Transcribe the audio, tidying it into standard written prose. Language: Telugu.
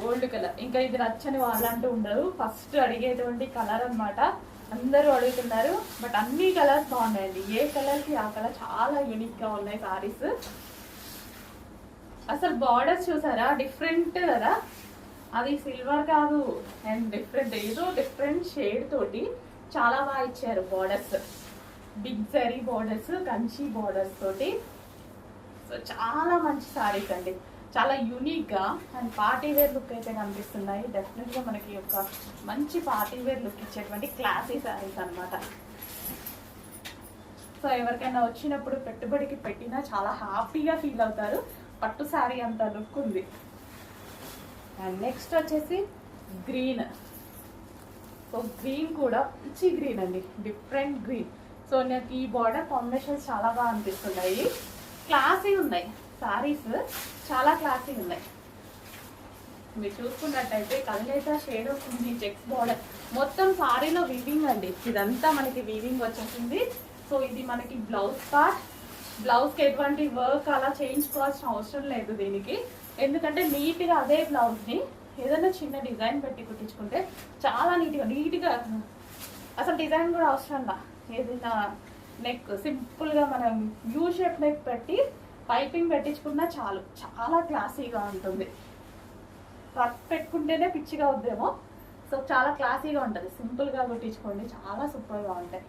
Gold colour. ఇంకా ఇది నచ్చని వాళ్ళంటూ ఉండరు, ఫస్ట్ అడిగేటువంటి కలర్ అన్నమాట. అందరూ అడుగుతున్నారు, బట్ అన్ని కలర్స్ బాగున్నాయండి. ఏ కలర్కి ఆ కలర్ చాలా యూనిక్గా ఉన్నాయి సారీస్. అసలు బార్డర్స్ చూసారా, డిఫరెంట్ కదా, అది సిల్వర్ కాదు అండ్ డిఫరెంట్, ఏదో డిఫరెంట్ షేడ్ తోటి చాలా బాగా ఇచ్చారు borders. Big zari borders, Kanchi borders తోటి. సో చాలా మంచి సారీస్ అండి, చాలా యూనిక్గా అండ్ పార్టీ వేర్ లుక్ అయితే కనిపిస్తున్నాయి. డెఫినెట్గా మనకి ఒక మంచి పార్టీ వేర్ లుక్ ఇచ్చేటువంటి క్లాసీ సారీస్ అనమాట. సో ఎవరికైనా వచ్చినప్పుడు పెట్టుబడికి పెట్టినా చాలా హ్యాపీగా ఫీల్ అవుతారు. పట్టు సారీ అంత లుక్ ఉంది. అండ్ నెక్స్ట్ వచ్చేసి గ్రీన్. సో గ్రీన్ కూడా మంచి గ్రీన్ అండి, డిఫరెంట్ గ్రీన్. సో నాకు ఈ బార్డర్ కాంబినేషన్స్ చాలా బాగా అనిపిస్తున్నాయి. క్లాసీ ఉన్నాయి సారీస్, చాలా క్లాసీ ఉన్నాయి. మీరు చూసుకున్నట్టయితే కలనేత షేడ్ వస్తుంది, చెక్స్ బార్డర్ మొత్తం సారీలో వీవింగ్ అండి. ఇదంతా మనకి వీవింగ్ వచ్చేసింది. సో ఇది మనకి బ్లౌజ్ పార్ట్. బ్లౌజ్కి ఎటువంటి వర్క్ అలా చేయించుకోవాల్సిన అవసరం లేదు దీనికి, ఎందుకంటే నీట్గా అదే బ్లౌజ్ని ఏదైనా చిన్న డిజైన్ పెట్టి కుట్టించుకుంటే చాలా నీట్గా అసలు డిజైన్ కూడా అవసరంలా. ఏదైనా నెక్ సింపుల్గా మనం యూ షేప్ నెక్ పెట్టి పైపింగ్ పెట్టించుకున్నా చాలు, చాలా క్లాసీగా ఉంటుంది. వర్క్ పెట్టుకుంటేనే పిచ్చిగా వద్దేమో, సో చాలా క్లాసీగా ఉంటుంది. సింపుల్గా కుట్టించుకోండి, చాలా సూపర్గా ఉంటాయి.